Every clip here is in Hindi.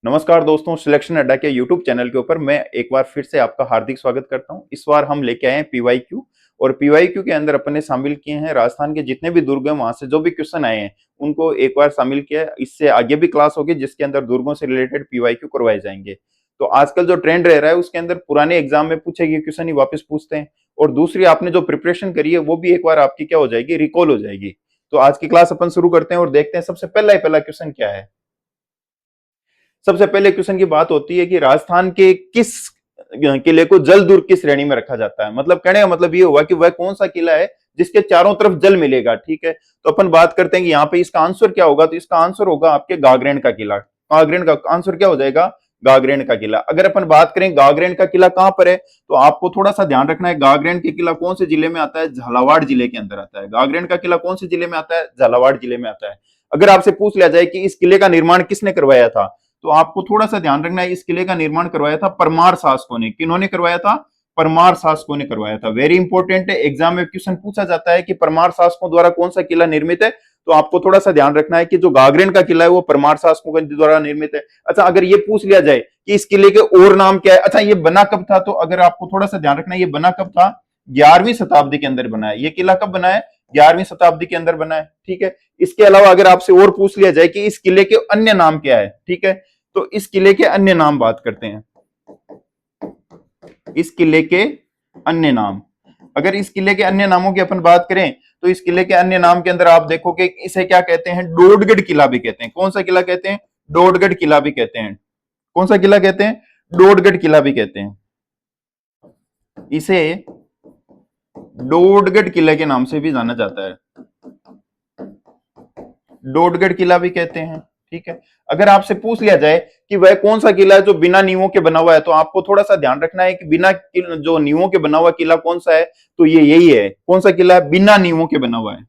नमस्कार दोस्तों, सिलेक्शन अड्डा के यूट्यूब चैनल के ऊपर मैं एक बार फिर से आपका हार्दिक स्वागत करता हूं। इस बार हम लेके आए हैं पीवाईक्यू और पीवाईक्यू के अंदर अपन ने शामिल किए हैं राजस्थान के जितने भी दुर्ग हैं वहां से जो भी क्वेश्चन आए हैं उनको एक बार शामिल किया है। इससे आगे भी क्लास होगी जिसके अंदर दुर्गों से रिलेटेड पीवाईक्यू करवाए जाएंगे। तो आजकल जो ट्रेंड रह रहा है उसके अंदर पुराने एग्जाम में पूछे गए क्वेश्चन ही वापस पूछते हैं और दूसरी आपने जो प्रिपरेशन करी है वो भी एक बार आपकी क्या हो जाएगी, रिकॉल हो जाएगी। तो आज की क्लास अपन शुरू करते हैं और देखते हैं सबसे पहला क्वेश्चन क्या है। सबसे पहले क्वेश्चन की बात होती है कि राजस्थान के किस किले को जल दुर्ग की श्रेणी में रखा जाता है। मतलब कहने का मतलब ये हुआ कि वह कौन सा किला है जिसके चारों तरफ जल मिलेगा। ठीक है, तो अपन बात करते हैं कि यहाँ पे इसका आंसर क्या होगा। तो इसका आंसर होगा आपके गागरेन का किला। गागरेन का आंसर क्या हो जाएगा, गागरेन का किला। अगर अपन बात करें गागरेन का किला कहां पर है, तो आपको थोड़ा सा ध्यान रखना है। गागरेन के किला कौन से जिले में आता है, झालावाड़ जिले के अंदर आता है। गागरेन का किला कौन से जिले में आता है, झालावाड़ जिले में आता है। अगर आपसे पूछ लिया जाए कि इस किले का निर्माण किसने करवाया था, तो आपको थोड़ा सा ध्यान रखना है। इस किले का निर्माण करवाया था परमार शासकों ने। किन्होंने करवाया था, परमार शासकों ने करवाया था। वेरी इंपॉर्टेंट है, एग्जाम में क्वेश्चन पूछा जाता है कि परमार शासकों द्वारा कौन सा किला निर्मित है। तो आपको थोड़ा सा ध्यान रखना है कि जो गागरेन का किला है वो परमार शासकों के द्वारा निर्मित है। अच्छा, अगर ये पूछ लिया जाए कि इस किले के और नाम क्या है, अच्छा ये बना कब था, तो अगर आपको थोड़ा सा ध्यान रखना है ये बना कब था, 11वीं शताब्दी के अंदर बना है। ये किला कब बना है, 11वीं शताब्दी के अंदर बना है। ठीक है, इसके अलावा अगर आपसे और पूछ लिया जाए कि इस किले के अन्य नाम क्या है, ठीक है, तो इस किले के अन्य नाम बात करते हैं। इस किले के अन्य नाम, अगर इस किले के अन्य नामों की अपन बात करें तो इस किले के अन्य नाम के अंदर आप देखोगे इसे क्या कहते हैं, डोडगढ़ किला भी कहते हैं। कौन सा किला कहते हैं, डोडगढ़ किला भी कहते हैं। कौन सा किला कहते हैं, डोडगढ़ किला भी कहते हैं। इसे डोडगढ़ किले के नाम से भी जाना जाता है, डोडगढ़ किला भी कहते हैं। ठीक है, अगर आपसे पूछ लिया जाए कि वह कौन सा किला है जो बिना नींवों के बना हुआ है, तो आपको थोड़ा सा ध्यान रखना है कि बिना जो नींवों के बना हुआ किला कौन सा है, तो ये यही है। कौन सा किला है, बिना नींवों के बना हुआ है।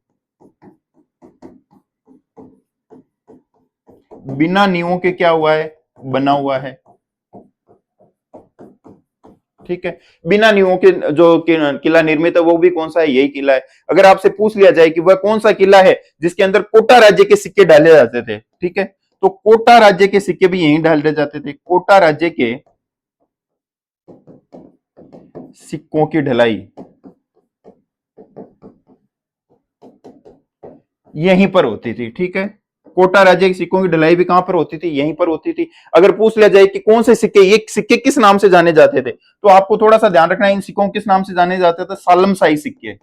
बिना नींवों के क्या हुआ है, बना हुआ है। ठीक है, बिना नींवों के जो किला निर्मित है वो भी कौन सा है, यही किला है। अगर आपसे पूछ लिया जाए कि वह कौन सा किला है जिसके अंदर कोटा राज्य के सिक्के डाले जाते थे, ठीक है, तो कोटा राज्य के सिक्के भी यहीं डाले जाते थे। कोटा राज्य के सिक्कों की ढलाई यहीं पर होती थी। ठीक है, कोटा राज्य के सिक्कों की ढलाई भी कहां पर होती थी, यहीं पर होती थी। अगर पूछ लिया जाए कि कौन से सिक्के, ये सिक्के किस नाम से जाने जाते थे, तो आपको थोड़ा सा ध्यान रखना है इन सिक्कों किस नाम से जाने जाते थे, सालमशाही सिक्के।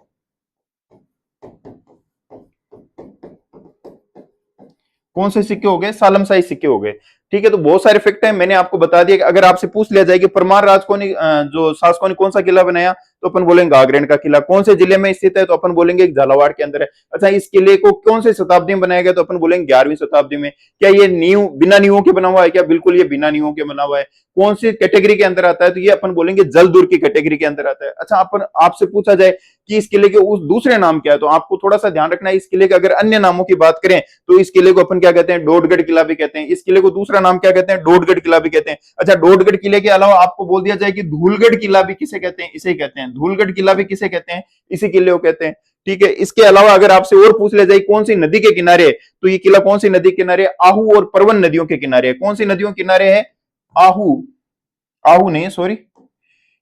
कौन से सिक्के हो गए, सालमशाही सिक्के हो गए। ठीक है, तो बहुत सारे फैक्ट है, मैंने आपको बता दिया कि अगर आपसे पूछ लिया जाए कि परमार राजकों ने जो शासकों ने कौन सा किला बनाया, तो अपन बोलेंगे गागरेन का किला। कौन से जिले में स्थित है, तो अपन बोलेंगे झालावाड़ के अंदर है। अच्छा, इस किले को कौन से शताब्दी में बनाया गया, तो अपन बोलेंगे 11वीं शताब्दी में। क्या ये नींव बिना नींवों के बना हुआ है क्या, बिल्कुल ये बिना नींवों के बना हुआ है। कौन सी कैटेगरी के अंदर आता है, तो ये अपन बोलेंगे जलदुर्ग की कैटेगरी के अंदर आता है। अच्छा, अपन आपसे पूछा जाए कि इस किले के उस दूसरे नाम क्या है, तो आपको थोड़ा सा ध्यान रखना है। इस किले के अगर अन्य नामों की बात करें तो इस किले को अपन क्या कहते हैं, डोडगढ़ किला भी कहते हैं। इस किले को दूसरा नाम क्या कहते हैं, डोडगढ़ किला भी कहते हैं। अच्छा, डोडगढ़ किले के अलावा आपको बोल दिया जाए कि धूलगढ़ किला भी किसे कहते हैं, इसे कहते हैं। धूलगढ़ किला भी किसे कहते हैं, इसी किले को कहते हैं। ठीक है, इसके अलावा अगर आपसे और पूछ लिया जाए कौन सी नदी के किनारे है, तो ये किला कौन सी नदी के किनारे, आहू और परवन नदियों के किनारे है। कौन सी नदियों के किनारे है, आहू, आहू नहीं सॉरी,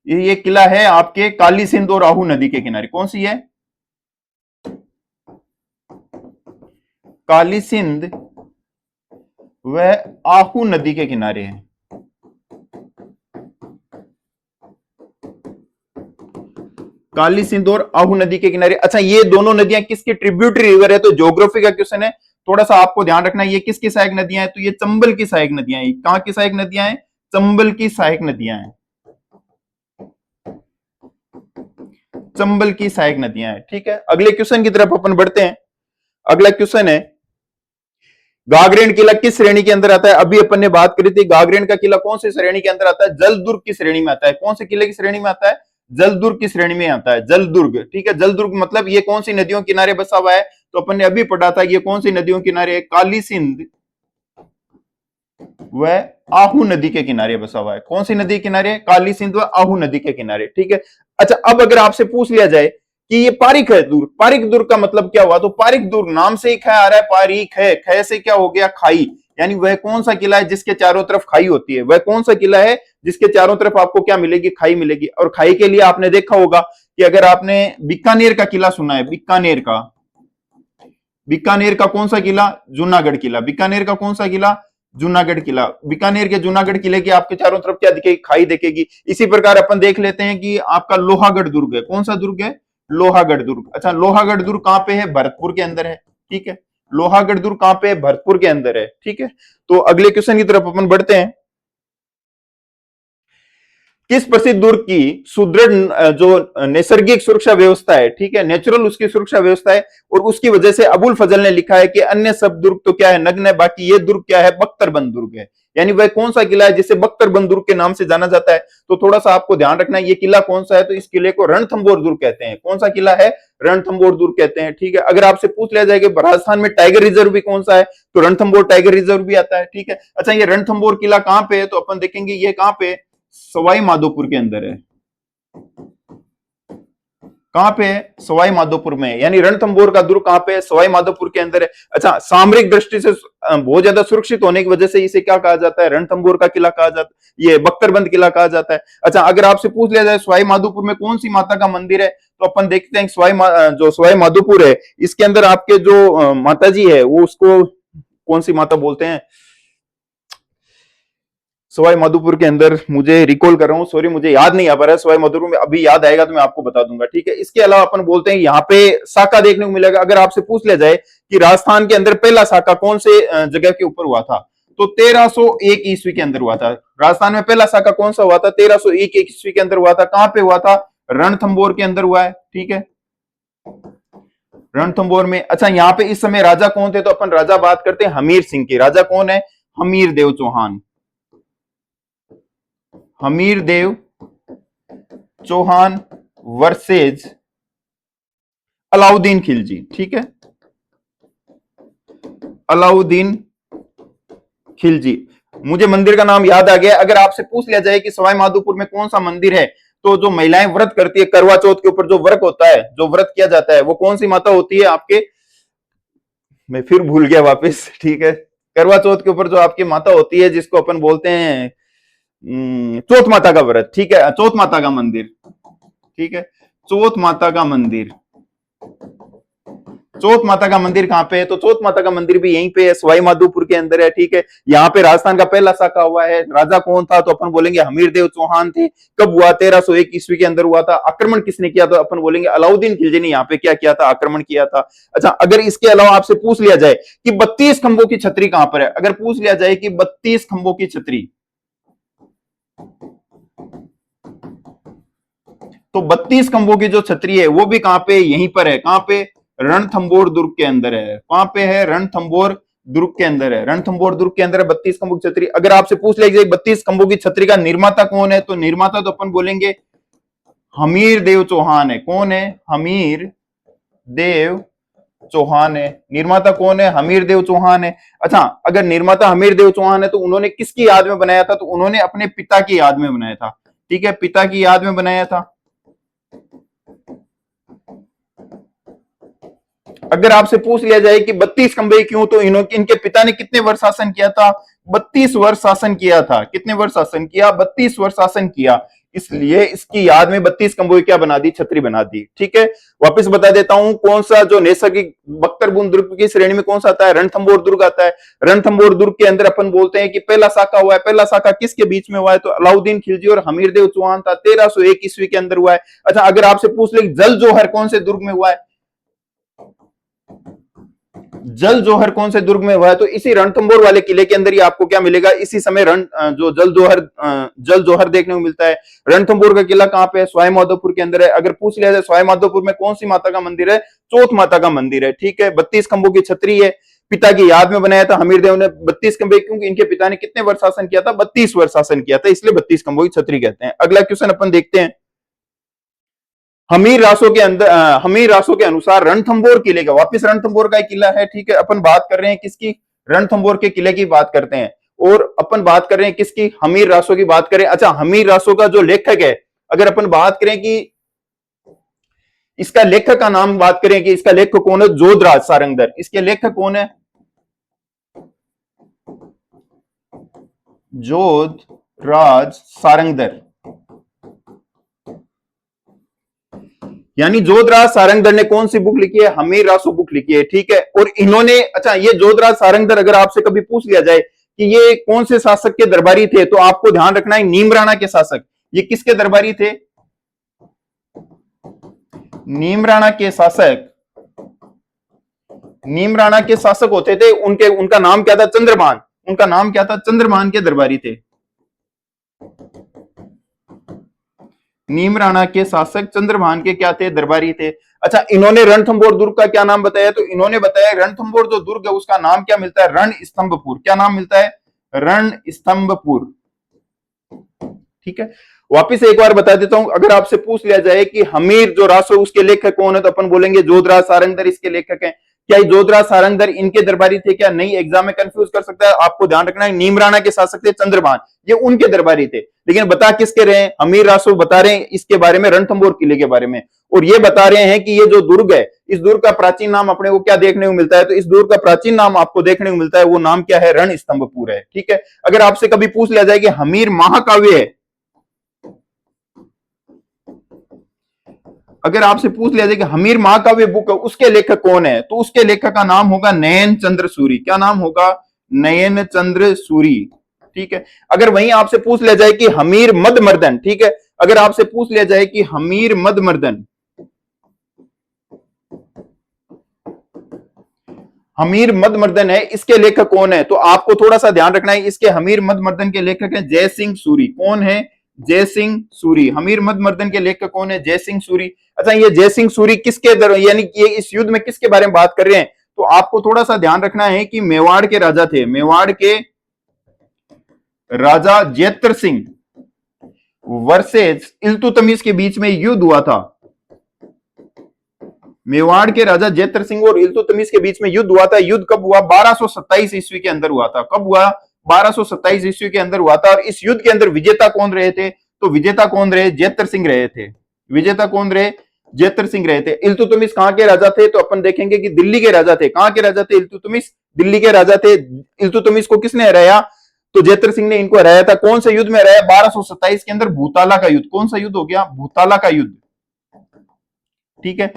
ये किला है आपके काली सिंध और आहू नदी के किनारे। कौन सी है, काली सिंध वह आहू नदी के किनारे है। काली सिंध और आहू नदी के किनारे। अच्छा, ये दोनों नदियां किसकी ट्रिब्यूटरी रिवर है, तो ज्योग्राफी का क्वेश्चन है, थोड़ा सा आपको ध्यान रखना है। ये किसकी सहायक नदियां हैं, तो ये चंबल की सहायक नदियां हैं। कहां की सहायक नदियां हैं, चंबल की सहायक नदियां हैं। चंबल की सहायक नदियां हैं। ठीक है, अगले क्वेश्चन की तरफ अपन बढ़ते हैं। अगला क्वेश्चन है, गागरेन किला किस श्रेणी के अंदर आता है। अभी अपन ने बात करी थी गागरेन का किला कौन सी श्रेणी के अंदर आता है, जलदुर्ग की श्रेणी में आता है। कौन से किले की श्रेणी में आता है, जलदुर्ग की श्रेणी में आता है। जलदुर्ग, ठीक है, जलदुर्ग मतलब ये कौन सी नदियों के किनारे बसा हुआ है, तो अपन ने अभी पढ़ा था ये कौन सी नदियों के किनारे है, काली सिंध वह आहू नदी के किनारे बसा हुआ है। कौन सी नदी के किनारे, काली सिंध व आहू नदी के किनारे। ठीक है, अच्छा अब अगर आपसे पूछ लिया जाए कि ये पारिक है दुर्ग, पारिक दुर्ग का मतलब क्या हुआ, तो पारिक दुर्ग नाम से ही ख आ रहा है, पारिक है, ख से क्या हो गया, खाई। यानी वह कौन सा किला है जिसके चारों तरफ खाई होती है, वह कौन सा किला है जिसके चारों तरफ आपको क्या मिलेगी, खाई मिलेगी। और खाई के लिए आपने देखा होगा कि अगर आपने बीकानेर का किला सुना है, बीकानेर का कौन सा किला, जूनागढ़ किला। बीकानेर का कौन सा किला, जूनागढ़ किला। बीकानेर के जूनागढ़ किले की आपके चारों तरफ क्या दिखेगी, खाई दिखेगी। इसी प्रकार अपन देख लेते हैं कि आपका लोहागढ़ दुर्ग है, कौन सा दुर्ग है, लोहागढ़ दुर्ग। अच्छा, लोहागढ़ दुर्ग कहां पे है, भरतपुर के अंदर है, ठीक है। लोहागढ़ दुर्ग कहां पे है, भरतपुर के अंदर है, ठीक है। तो अगले क्वेश्चन की तरफ अपन बढ़ते हैं। किस प्रसिद्ध दुर्ग की सुदृढ़ जो नैसर्गिक सुरक्षा व्यवस्था है, ठीक है, नेचुरल उसकी सुरक्षा व्यवस्था है, और उसकी वजह से अबुल फजल ने लिखा है कि अन्य सब दुर्ग तो क्या है, नग्न है, बाकी ये दुर्ग क्या है, बख्तरबंद दुर्ग है। यानी वह कौन सा किला है जिसे बख्तरबंद दुर्ग के नाम से जाना जाता है। तो थोड़ा सा आपको ध्यान रखना है, ये किला कौन सा है, तो इस किले को रणथंभौर दुर्ग कहते हैं। कौन सा किला है, रणथंभौर दुर्ग कहते हैं, ठीक है। अगर आपसे पूछ लिया जाए कि राजस्थान में टाइगर रिजर्व भी कौन सा है, तो रणथंभौर टाइगर रिजर्व भी आता है, ठीक है। अच्छा, ये रणथंभौर किला कहां पे है, तो अपन देखेंगे ये कहां पे, सवाई माधोपुर के अंदर है। कहां पे है, सवाई माधोपुर में। यानी रणथंभौर का दुर्ग कहां पे है, सवाई माधोपुर के अंदर है। अच्छा, सामरिक दृष्टि से बहुत ज्यादा सुरक्षित होने की वजह से इसे क्या कहा जाता है, रणथंभौर का किला कहा जाता है, ये बख्तरबंद किला कहा जाता है। अच्छा, अगर आपसे पूछ लिया जाए सवाई माधोपुर में कौन सी माता का मंदिर है, तो अपन देखते हैं जो सवाई माधोपुर है, इसके अंदर आपके जो माता जी है वो उसको कौन सी माता बोलते हैं, सवाई माधोपुर के अंदर, मुझे रिकॉल कर रहा हूँ, सॉरी मुझे याद नहीं आ पा रहा है सवाई माधोपुर में, अभी याद आएगा तो मैं आपको बता दूंगा, ठीक है। इसके अलावा अपन बोलते हैं यहाँ पे साका देखने को मिलेगा। अगर आपसे पूछ लिया जाए कि राजस्थान के अंदर पहला साका कौन से जगह के ऊपर हुआ था, तो 1301 ईस्वी के अंदर हुआ था। राजस्थान में पहला साका कौन सा हुआ था, 1301 ईस्वी के अंदर हुआ था। कहां पे हुआ था, रणथंभौर के अंदर हुआ है, ठीक है, रणथंभौर में। अच्छा, यहाँ पे इस समय राजा कौन थे, तो अपन राजा बात करते हैं हमीर सिंह की। राजा कौन है, हमीर देव चौहान, हमीर देव चौहान वर्सेज अलाउद्दीन खिलजी, ठीक है, अलाउद्दीन खिलजी। मुझे मंदिर का नाम याद आ गया। अगर आपसे पूछ लिया जाए कि सवाई माधोपुर में कौन सा मंदिर है, तो जो महिलाएं व्रत करती है, करवा चौथ के ऊपर जो व्रत होता है, जो व्रत किया जाता है, वो कौन सी माता होती है आपके, मैं फिर भूल गया वापस, ठीक है। करवा चौथ के ऊपर जो आपकी माता होती है जिसको अपन बोलते हैं चौथ माता का व्रत, ठीक है, चौथ माता का मंदिर, ठीक है, चौथ माता का मंदिर। चौथ माता का मंदिर कहां पे है, तो चौथ माता का मंदिर भी यहीं पे है, सवाई माधोपुर के अंदर है, ठीक है। यहाँ पे राजस्थान का पहला साका हुआ है। राजा कौन था, तो अपन बोलेंगे हमीर देव चौहान थे। कब हुआ, 1301 ईस्वी के अंदर हुआ था। आक्रमण किसने किया, तो अपन बोलेंगे अलाउद्दीन खिलजी ने यहाँ पे क्या किया था, आक्रमण किया था। अच्छा, अगर इसके अलावा आपसे पूछ लिया जाए कि 32 खंभों की छतरी कहां पर है, अगर पूछ लिया जाए कि 32 खंभों की छतरी, तो 32 खंभों की जो छतरी है वो भी कहां पे, यहीं पर है। कहां पे, रणथंभौर दुर्ग के अंदर है। कहां पे है, रणथंभौर दुर्ग के अंदर है। रणथंभौर दुर्ग के अंदर है 32 खंभों की छतरी। अगर आपसे पूछ लिया 32 खंभों की छतरी का निर्माता कौन है, तो निर्माता तो अपन बोलेंगे हमीर देव चौहान है। कौन है, हमीर देव चौहान है। निर्माता कौन है, हमीर देव चौहान है। अच्छा, अगर निर्माता हमीर देव चौहान है तो उन्होंने किसकी याद में बनाया था, तो उन्होंने अपने पिता की याद में बनाया था, ठीक है, पिता की याद में बनाया था। अगर आपसे पूछ लिया जाए कि 32 खंभे क्यों, तो इनके पिता ने कितने वर्ष शासन किया था, 32 वर्ष शासन किया था। कितने वर्ष शासन किया, 32 वर्ष शासन किया, इसलिए इसकी याद में 32 खंभों क्या बना दी, छतरी बना दी, ठीक है। वापस बता देता हूं कौन सा जो नैसर्गिक बख्तरबंद दुर्ग की श्रेणी में कौन सा आता है, रणथंभौर दुर्ग आता है। रणथंभौर दुर्ग के अंदर अपन बोलते हैं कि पहला साका हुआ है। पहला साका किसके बीच में हुआ है, तो अलाउद्दीन खिलजी और हमीर देव चौहान था, 1301 ईस्वी के अंदर हुआ है। अच्छा, अगर आपसे पूछ ले जल जोहर कौन से दुर्ग में हुआ है, जल जोहर कौन से दुर्ग में हुआ है, तो इसी रणथंभौर वाले किले के अंदर ही आपको क्या मिलेगा, इसी समय जो जल जोहर देखने को मिलता है। रणथंभौर का किला कहां पे है, सवाई माधोपुर के अंदर है। अगर पूछ लिया जाए सवाई माधोपुर में कौन सी माता का मंदिर है, चौथ माता का मंदिर है, ठीक है। 32 खंभों की छतरी है, पिता की याद में बनाया था हमीर देव ने 32 खंभे, क्योंकि इनके पिता ने कितने वर्ष शासन किया था, 32 वर्ष शासन किया था, इसलिए 32 खंभों की छतरी कहते हैं। अगला क्वेश्चन अपन देखते हैं। हमीर रासों के अनुसार रणथंभौर किले का, वापिस रणथंभौर का एक किला है, ठीक है। अपन बात कर रहे हैं किसकी, रणथंभौर के किले की बात करते हैं, और अपन बात कर रहे हैं किसकी, हमीर रासों की बात करें। अच्छा, हमीर रासों का जो लेखक है, अगर अपन बात करें कि इसका लेखक का नाम बात करें कि इसका लेखक कौन है, जोधराज सारंगधर। इसके लेखक कौन है, जोधराज सारंगधर, यानी जोधराज सारंगधर ने कौन सी बुक लिखी है? हमीर रासो बुक लिखी है, ठीक है। और इन्होंने, अच्छा, ये जोधराज सारंगधर अगर आपसे कभी पूछ लिया जाए कि ये कौन से शासक के दरबारी थे, तो आपको ध्यान रखना है नीमराणा के शासक। ये किसके दरबारी थे? नीमराणा के शासक, नीमराणा के शासक होते थे। उनका नाम क्या था? चंद्रभान। उनका नाम क्या था? चंद्रभान के दरबारी थे। नीमराणा के शासक चंद्रभान के क्या थे? दरबारी थे। अच्छा, इन्होंने रणथंभौर दुर्ग का क्या नाम बताया? तो इन्होंने बताया रणथंभौर जो दुर्ग है उसका नाम क्या मिलता है? रणस्तंभपुर। क्या नाम मिलता है? रणस्तंभपुर, ठीक है। वापिस एक बार बता देता हूं, अगर आपसे पूछ लिया जाए कि हमीर जो रासो उसके लेखक कौन है, तो अपन बोलेंगे जोधराज सारंगधर इसके लेखक हैं। क्या ये जोधराज सारंगधर इनके दरबारी थे क्या? नहीं, एग्जाम में कंफ्यूज कर सकता है। आपको ध्यान रखना है नीमराणा के शासक थे चंद्रभान, ये उनके दरबारी थे। लेकिन बता किसके रहे हैं? हमीर रासो बता रहे हैं इसके बारे में, रणथंभौर किले के बारे में। और ये बता रहे हैं कि ये जो दुर्ग है, इस दुर्ग का प्राचीन नाम अपने को क्या देखने को मिलता है? तो इस दुर्ग का प्राचीन नाम आपको देखने को मिलता है, वो नाम क्या है? रणस्तंभपुर है, ठीक है। अगर आपसे कभी पूछ लिया जाए कि हमीर महाकाव्य है, अगर आपसे पूछ लिया जाए कि हमीर महाकाव्य बुक है उसके लेखक कौन है, तो उसके लेखक का नाम होगा नयन चंद्र सूरी। क्या नाम होगा? नयन चंद्र सूरी, ठीक है। अगर वहीं आपसे पूछ लिया जाए कि हमीर मदमर्दन, ठीक है, अगर आपसे पूछ लिया जाए कि हमीर मदमर्दन, हमीर मदमर्दन है, इसके लेखक कौन है, तो आपको थोड़ा सा ध्यान रखना है। इसके हमीर मदमर्दन के लेखक हैं जय सिंह सूरी। कौन है? जय सिंह सूरी। हमीर मदमर्दन के लेखक कौन है? जय सिंह सूरी। अच्छा, ये जय सिंह सूरी किसके यानी कि ये इस युद्ध में किसके बारे में बात कर रहे हैं, तो आपको थोड़ा सा ध्यान रखना है कि मेवाड़ के राजा थे, मेवाड़ के राजा जैत्र सिंह वर्सेस इल्तुतमिश के बीच में युद्ध हुआ था। मेवाड़ के राजा जैत्र सिंह और इल्तुतमिश के बीच में युद्ध हुआ था। युद्ध कब हुआ? 1227 ईस्वी के अंदर हुआ था। कब हुआ? 1227 ईस्वी के अंदर हुआ था। और इस युद्ध के अंदर विजेता कौन रहे थे? तो विजेता कौन रहे? जैत्र सिंह रहे थे। विजेता कौन रहे? जैत्र सिंह रहे थे। इल्तुतमिश कहां के राजा थे? तो अपन देखेंगे कि दिल्ली के राजा थे। कहां के राजा थे? इल्तुतमिश दिल्ली के राजा थे। इल्तुतमिश को किसने हराया? तो जैत्र सिंह ने इनको हराया था। कौन से युद्ध में हराया? 1227 के अंदर भूताला का युद्ध। कौन सा युद्ध हो गया? भूताला का युद्ध, ठीक है।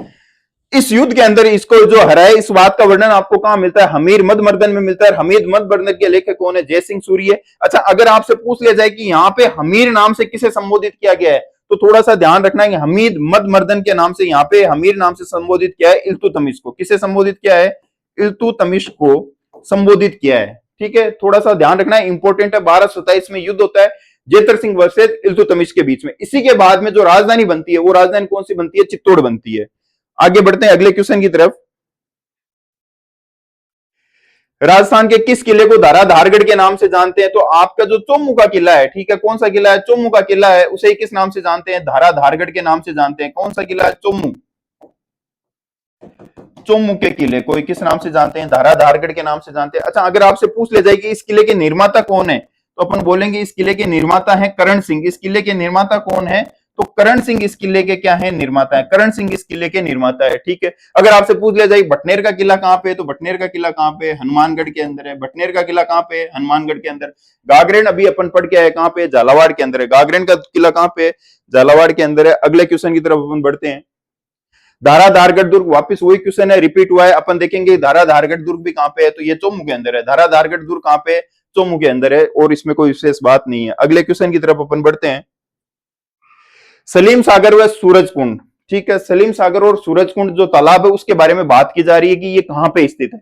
इस युद्ध के अंदर इसको जो हराए, इस बात का वर्णन आपको कहां मिलता है? हमीर मदमर्दन में मिलता है। हमीर मदमर्दन के लेखक कौन है? जय सिंह सूरी है। अच्छा, अगर आपसे पूछ लिया जाए कि यहाँ पे हमीर नाम से किसे संबोधित किया गया है, तो थोड़ा सा ध्यान रखना है कि हमीर मदमर्दन के नाम से यहाँ पे हमीर नाम से संबोधित किया है इल्तुतमिश को। किसे संबोधित किया है? इल्तुतमिश को संबोधित किया है, ठीक है। थोड़ा सा ध्यान रखना है, इंपॉर्टेंट है। 1227 में युद्ध होता है जैत्र सिंह वर्सेस इल्तुतमिश के बीच में। इसी के बाद में जो राजधानी बनती है, वो राजधानी कौन सी बनती है? चित्तौड़ बनती है। आगे बढ़ते हैं अगले क्वेश्चन की तरफ। राजस्थान के किस किले को धाराधारगढ़ के नाम से जानते हैं? तो आपका जो चोमू का किला है, ठीक है, कौन सा किला है? चोमू का किला है, उसे किस नाम से जानते हैं? धाराधारगढ़ के नाम से जानते हैं। कौन सा किला है? चोमू। चोमू के किले को किस नाम से जानते हैं? धाराधारगढ़ के नाम से जानते हैं। अच्छा, अगर आपसे पूछ ले जाए कि इस किले के निर्माता कौन है, तो अपन बोलेंगे इस किले के निर्माता है करण सिंह। इस किले के निर्माता कौन है? तो करण सिंह इस किले के क्या है? निर्माता है। करण सिंह इस किले के निर्माता है, ठीक है। अगर आपसे पूछ लिया जाए भटनेर का किला कहां पे है, तो भटनेर का किला कहां पे है? हनुमानगढ़ के अंदर है। भटनेर का किला कहां पे है? हनुमानगढ़ के अंदर। गागरेन अभी अपन पढ़ के आए, कहां पे? झालावाड़ के अंदर है। गागरेन का किला कहां पे है? झालावाड़ के अंदर है। अगले क्वेश्चन की तरफ अपन बढ़ते हैं। धाराधारगढ़ दुर्ग, वापस वही क्वेश्चन है, रिपीट हुआ है। अपन देखेंगे धाराधारगढ़ दुर्ग भी कहां पे है, तो ये चोमू के अंदर है। धाराधारगढ़ दुर्ग कहां पे है? चोमू के अंदर है, और इसमें कोई विशेष बात नहीं है। अगले क्वेश्चन की तरफ अपन बढ़ते हैं। सलीम सागर व सूरज कुंड, ठीक है, सलीम सागर और सूरज कुंड जो तालाब है उसके बारे में बात की जा रही है कि ये कहां पे स्थित है,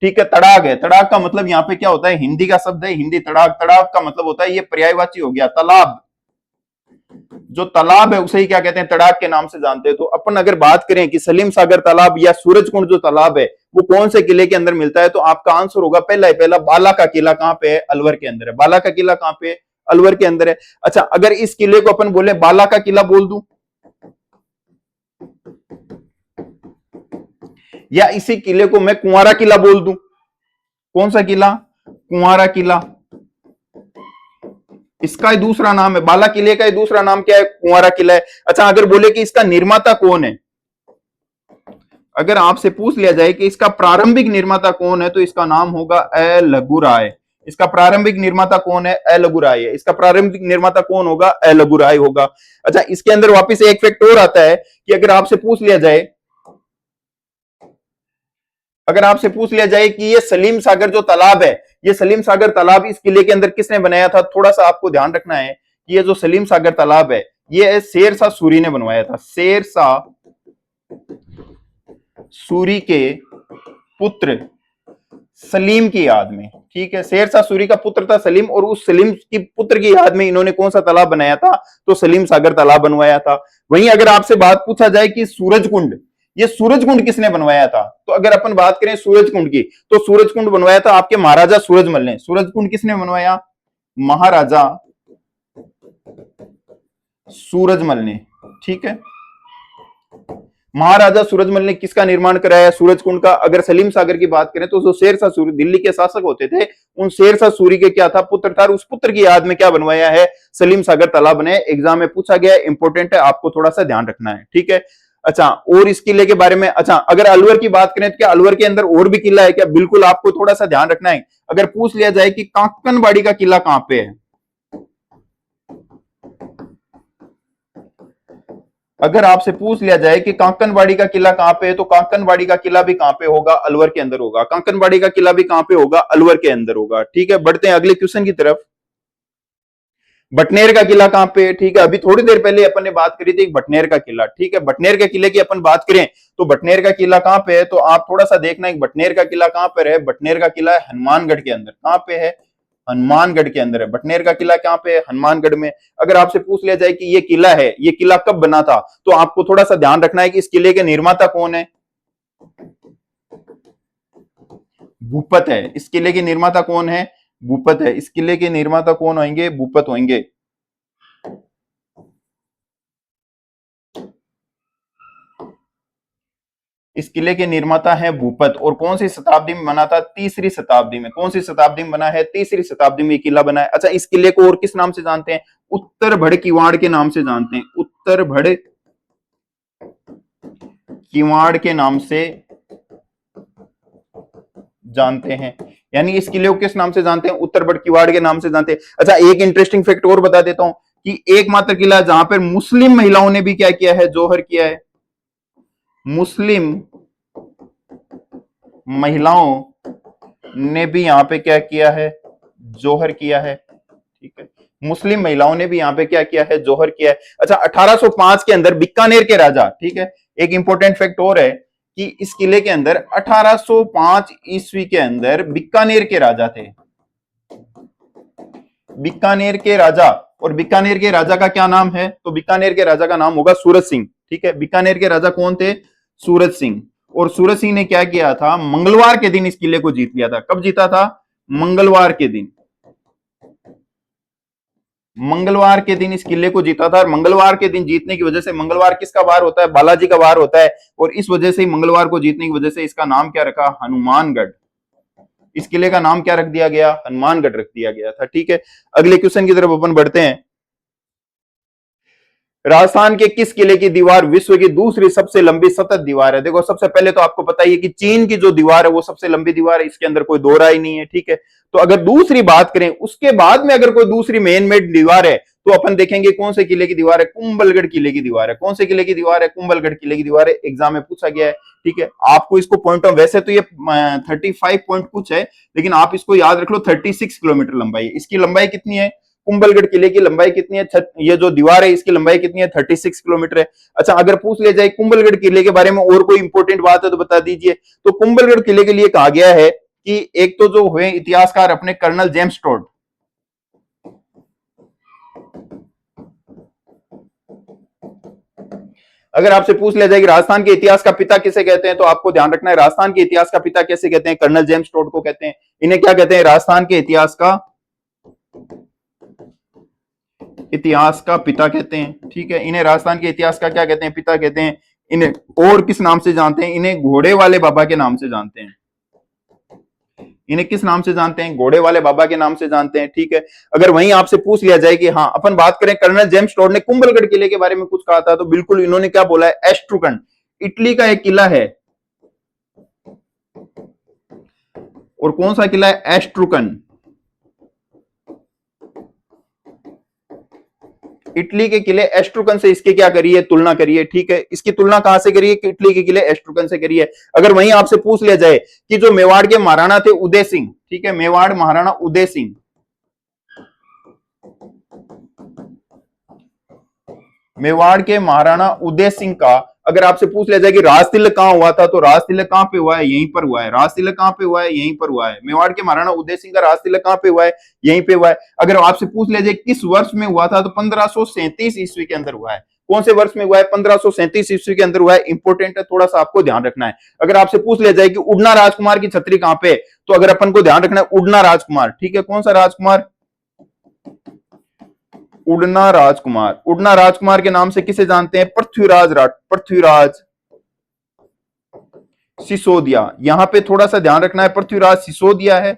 ठीक है। तड़ाग है। तड़ाग का मतलब यहाँ पे क्या होता है? हिंदी का शब्द है, हिंदी तड़ाग। तड़ाग का मतलब होता है, ये पर्यायवाची हो गया तालाब। जो तालाब है उसे ही क्या कहते हैं? तड़ाग के नाम से जानते हैं। तो अपन अगर बात करें कि सलीम सागर तालाब या सूरज कुंड जो तालाब है वो कौन से किले के अंदर मिलता है, तो आपका आंसर होगा पहला ही पहला, बाला का किला। कहां पे है? अलवर के अंदर है। बाला का किला कहां पे है? अलवर के अंदर है। अच्छा, अगर इस किले को अपन बोले बाला का किला बोल दूं, या इसी किले को मैं कुंवारा किला बोल दूं, कौन सा किला? कुंवारा किला। इसका ही दूसरा नाम है, बाला किले का ही दूसरा नाम क्या है? कुंवारा किला है। अच्छा, अगर बोले कि इसका निर्माता कौन है, अगर आपसे पूछ लिया जाए कि इसका प्रारंभिक निर्माता कौन है, तो इसका नाम होगा लघु राय। इसका प्रारंभिक निर्माता कौन है? एलगुराई है। इसका प्रारंभिक निर्माता कौन होगा? एलगुराई होगा। अच्छा, इसके अंदर वापस एक फैक्ट और आता है कि अगर आपसे पूछ लिया जाए, अगर आपसे पूछ लिया जाए कि ये सलीम सागर जो तालाब है, ये सलीम सागर तालाब इस किले के अंदर किसने बनाया था? थोड़ा सा आपको ध्यान रखना है कि ये जो सलीम सागर तालाब है, ये शेर शाह सूरी ने बनवाया था। शेर शाह सूरी के पुत्र सलीम की याद में, ठीक है। शेर शाह सूरी का पुत्र था सलीम, और उस सलीम की पुत्र की याद में इन्होंने कौन सा तालाब बनाया था? तो सलीम सागर तालाब बनवाया था। वहीं अगर आपसे बात पूछा जाए कि सूरज कुंड, ये सूरज कुंड किसने बनवाया था? तो अगर अपन बात करें सूरज कुंड की, तो सूरज कुंड बनवाया था आपके महाराजा सूरजमल ने। सूरज कुंड किसने बनवाया? महाराजा सूरजमल ने, ठीक है। महाराजा सूरजमल ने किसका निर्माण कराया? सूरज कुंड का। अगर सलीम सागर की बात करें तो जो शेर शाह सूरी दिल्ली के शासक होते थे, उन शेर शाह सूरी के क्या था? पुत्र था, और उस पुत्र की याद में क्या बनवाया है? सलीम सागर तालाब बनाया। एग्जाम में पूछा गया, इंपॉर्टेंट है, आपको थोड़ा सा ध्यान रखना है, ठीक है। अच्छा, और इस किले के बारे में, अच्छा अगर अलवर की बात करें तो क्या अलवर के अंदर और भी किला है क्या? बिल्कुल, आपको थोड़ा सा ध्यान रखना है। अगर पूछ लिया जाए कि कांकनबाड़ी का किला कहां पे है, अगर आपसे पूछ लिया जाए कि कांकनबाड़ी का किला कहां पे है, तो कांकनबाड़ी का किला भी कहां पे होगा? अलवर के अंदर होगा। कांकनबाड़ी का किला भी कहां पे होगा? अलवर के अंदर होगा, ठीक है। बढ़ते हैं अगले क्वेश्चन की तरफ। बटनेर का किला कहां पे है? ठीक है, अभी थोड़ी देर पहले अपन ने बात करी थी बटनेर का किला, ठीक है। बटनेर के किले की अपन बात करें तो बटनेर का किला कहां पे है? तो आप थोड़ा सा देखना है बटनेर का किला कहां पर है। बटनेर का किला हनुमानगढ़ के अंदर। कहां पे है? हनुमानगढ़ के अंदर है। बटनेर का किला कहां पे है? हनुमानगढ़ में। अगर आपसे पूछ लिया जाए कि ये किला है, ये किला कब बना था, तो आपको थोड़ा सा ध्यान रखना है कि इस किले के निर्माता कौन है? भूपत है। इस किले के निर्माता कौन है? भूपत है। इस किले के निर्माता कौन होंगे? भूपत होंगे। इस किले के निर्माता है भूपत। और कौन सी शताब्दी में बना था? तीसरी शताब्दी में। कौन सी शताब्दी में बना है? तीसरी शताब्दी में किला बना है। अच्छा, इस किले को और किस नाम से जानते हैं? उत्तर भड़ किवाड़ के नाम से जानते हैं। उत्तर भड़ किवाड़ के नाम से जानते हैं। यानी इस किले को किस नाम से जानते हैं? उत्तर भड़ किवाड़ के नाम से जानते हैं। अच्छा, एक इंटरेस्टिंग फैक्ट और बता देता हूं कि एकमात्र किला जहां पर मुस्लिम महिलाओं ने भी क्या किया है? जोहर किया है। मुस्लिम महिलाओं ने भी यहां पे क्या किया है? जोहर किया है, ठीक है। मुस्लिम महिलाओं ने भी यहां पे क्या किया है? जोहर किया है। अच्छा, 1805 के अंदर बीकानेर के राजा, ठीक है, एक इंपॉर्टेंट फैक्ट और है कि इस किले के अंदर 1805 ईस्वी के अंदर बीकानेर के राजा थे। बीकानेर के राजा, और बीकानेर के राजा का क्या नाम है? तो बीकानेर के राजा का नाम होगा सूरज सिंह, ठीक है। बीकानेर के राजा कौन थे? सूरज सिंह। और सूरज सिंह ने क्या किया था? मंगलवार के दिन इस किले को जीत लिया था। कब जीता था? मंगलवार के दिन। मंगलवार के दिन इस किले को जीता था। और मंगलवार के दिन जीतने की वजह से, मंगलवार किसका वार होता है? बालाजी का वार होता है। और इस वजह से मंगलवार को जीतने की वजह से इसका नाम क्या रखा? हनुमानगढ़। इस किले का नाम क्या रख दिया गया? हनुमानगढ़ रख दिया गया था, ठीक है। अगले क्वेश्चन की तरफ अपन बढ़ते हैं। राजस्थान के किस किले की दीवार विश्व की दूसरी सबसे लंबी सतत दीवार है? देखो, सबसे पहले तो आपको पता ही है कि चीन की जो दीवार है वो सबसे लंबी दीवार है, इसके अंदर कोई दो राय नहीं है, ठीक है। तो अगर दूसरी बात करें, उसके बाद में अगर कोई दूसरी मेन मेड दीवार है, तो अपन देखेंगे कौन से किले की दीवार है? कुंभलगढ़ किले की दीवार है। कौन से किले की दीवार है? कुंभलगढ़ किले की दीवार है। एग्जाम में पूछा गया है, ठीक है। आपको इसको पॉइंट ऑफ, वैसे तो ये 35 पॉइंट कुछ है, लेकिन आप इसको याद रख लो, 36 किलोमीटर लंबाई है। इसकी लंबाई कितनी है? कुंभलगढ़ किले की लंबाई कितनी है? ये जो दीवार है इसकी लंबाई कितनी है? 36 किलोमीटर है। अच्छा, अगर पूछ लिया जाए कुंभलगढ़ किले के बारे में और कोई इंपॉर्टेंट बात है तो बता दीजिए। तो कुंभलगढ़ किले के लिए कहा गया है कि एक तो जो हुए इतिहासकार अपने कर्नल जेम्स टोड, अगर आपसे पूछ लिया जाए कि राजस्थान के इतिहास का पिता किसे कहते हैं, तो आपको ध्यान रखना है राजस्थान के इतिहास का पिता कैसे कहते हैं? कर्नल जेम्स टोड को कहते हैं। इन्हें क्या कहते हैं? राजस्थान के इतिहास का पिता कहते हैं, ठीक है। इन्हें राजस्थान के इतिहास का क्या कहते हैं? पिता कहते हैं। इन्हें और किस नाम से जानते हैं? इन्हें घोड़े वाले बाबा के नाम से जानते हैं। इन्हें किस नाम से जानते हैं? घोड़े वाले बाबा के नाम से जानते हैं, ठीक है। अगर वहीं आपसे पूछ लिया जाए कि हाँ, अपन बात करें कर्नल जेम्स टोड ने कुंभलगढ़ किले के बारे में कुछ कहा था, तो बिल्कुल इन्होंने क्या बोला है? एस्ट्रुकन, इटली का एक किला है। और कौन सा किला है? एस्ट्रुकन। इटली के किले एस्ट्रुकन से इसके क्या करिए, तुलना करिए। ठीक है, इसकी तुलना कहां से करिए कि इटली के किले एस्ट्रुकन से करिए। अगर वहीं आपसे पूछ लिया जाए कि जो मेवाड़ के महाराणा थे उदय सिंह, ठीक है, मेवाड़ महाराणा उदय सिंह, मेवाड़ के महाराणा उदय सिंह का अगर आपसे पूछ लिया जाए कि राज तिलक कहां हुआ था, तो राज तिलक कहां पे हुआ है, यहीं पर हुआ है। राज तिलक कहां पे हुआ है, यहीं पर हुआ है। मेवाड़ के महाराणा उदय सिंह का राज तिलक कहां पे हुआ है, यहीं पे हुआ है। अगर आपसे पूछ लिया जाए किस वर्ष में हुआ था, तो 1537 ईस्वी के अंदर हुआ है। कौन से वर्ष में हुआ है, 1537 ईस्वी के अंदर हुआ है। इंपॉर्टेंट है, थोड़ा सा आपको ध्यान रखना है। अगर आपसे पूछ लिया जाए कि उड़ना राजकुमार की छतरी कहां पे, तो अगर अपन को ध्यान रखना है उड़ना राजकुमार, ठीक है, कौन सा राजकुमार, उड़ना राजकुमार। उड़ना राजकुमार के नाम से किसे जानते हैं, पृथ्वीराज सिसोदिया। यहां पे थोड़ा सा ध्यान रखना है, पृथ्वीराज सिसोदिया है,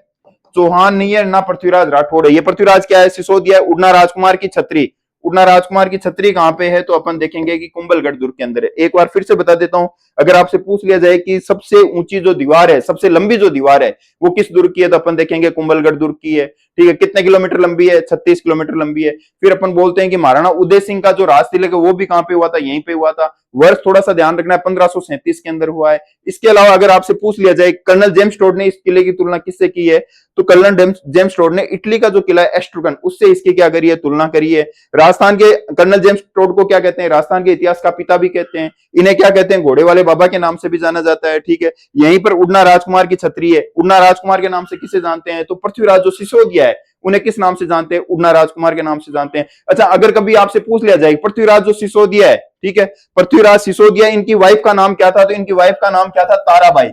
चौहान नहीं है, ना पृथ्वीराज राठौड़ है। ये पृथ्वीराज क्या है, सिसोदिया है। उड़ना राजकुमार की छतरी, उड़ना राजकुमार की छतरी कहां पे है, तो अपन देखेंगे कि कुंभलगढ़ दुर्ग के अंदर है। एक बार फिर से बता देता हूं, अगर आपसे पूछ लिया जाए कि सबसे ऊंची जो दीवार है, सबसे लंबी जो दीवार है, वो किस दुर्ग की है, तो अपन देखेंगे कुंभलगढ़ दुर्ग की है। ठीक है, कितने किलोमीटर लंबी है, 36 किलोमीटर लंबी है। फिर अपन बोलते हैं कि महाराणा उदय सिंह का जो राज तिलक है वो भी कहां पे हुआ था, यहीं पे हुआ था। वर्ष थोड़ा सा ध्यान रखना है, 1537 के अंदर हुआ है। इसके अलावा अगर आपसे पूछ लिया जाए कर्नल जेम्स टोड ने इस किले की तुलना किससे की है, तो कर्नल जेम्स टोड ने इटली का जो किला है एस्ट्रुकन, उससे इसकी क्या करी है, तुलना करी है। राजस्थान के कर्नल जेम्स टोड को क्या कहते हैं, राजस्थान के इतिहास का पिता भी कहते हैं। इन्हें क्या कहते हैं, घोड़े वाले बाबा के नाम से भी जाना जाता है। ठीक है, यहीं पर उड़ना राजकुमार की छतरी है। उड़ना राजकुमार के नाम से किसे जानते हैं, तो पृथ्वीराज जो सिसोदिया है उन्हें किस नाम से जानते हैं, उड़ना राजकुमार के नाम से जानते हैं। अच्छा, अगर कभी आपसे पूछ लिया जाए पृथ्वीराज जो सिसोदिया है, ठीक है, पृथ्वीराज सिसोदिया, इनकी वाइफ का नाम क्या था, तो इनकी वाइफ का नाम क्या था, ताराबाई।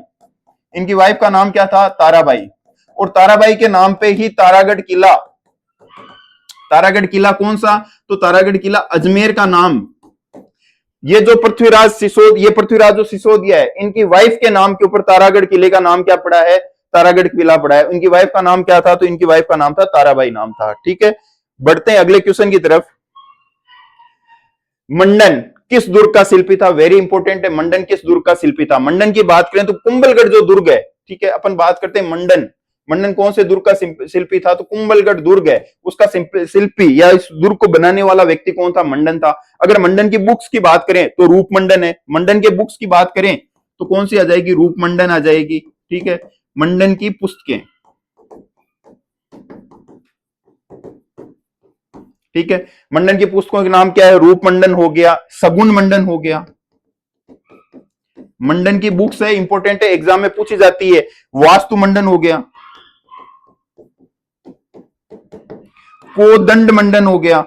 इनकी वाइफ का नाम क्या था, ताराबाई। और ताराबाई के नाम पे ही तारागढ़ किला, तारागढ़ किला कौन सा, तो तारागढ़ किला अजमेर का नाम। ये जो पृथ्वीराज जो सिसोदिया है, इनकी वाइफ के नाम के ऊपर तारागढ़ किले का नाम क्या पड़ा है, तारागढ़ किला पड़ा है। इनकी वाइफ का नाम क्या था, तो इनकी वाइफ का नाम था ताराबाई नाम था। ठीक है, बढ़ते हैं अगले क्वेश्चन की तरफ। मंडन किस दुर्ग का शिल्पी था, वेरी इंपॉर्टेंट है। मंडन किस दुर्ग का शिल्पी था, मंडन की बात करें तो कुंभलगढ़ जो दुर्ग है, ठीक है, अपन बात करते हैं मंडन। मंडन कौन से दुर्ग का शिल्पी था, तो कुंभलगढ़ दुर्ग है, उसका शिल्पी या इस दुर्ग को बनाने वाला व्यक्ति कौन था, मंडन था। अगर मंडन की बुक्स की बात करें तो रूप मंडन है। मंडन के बुक्स की बात करें तो कौन सी आ जाएगी, रूप मंडन आ जाएगी। ठीक है, मंडन की पुस्तकें, ठीक है, मंडन की पुस्तकों के नाम क्या है, रूप मंडन हो गया, सगुन मंडन हो गया। मंडन की बुक्स है, इंपॉर्टेंट है, एग्जाम में पूछी जाती है। वास्तु मंडन हो गया, कोदंड मंडन हो गया।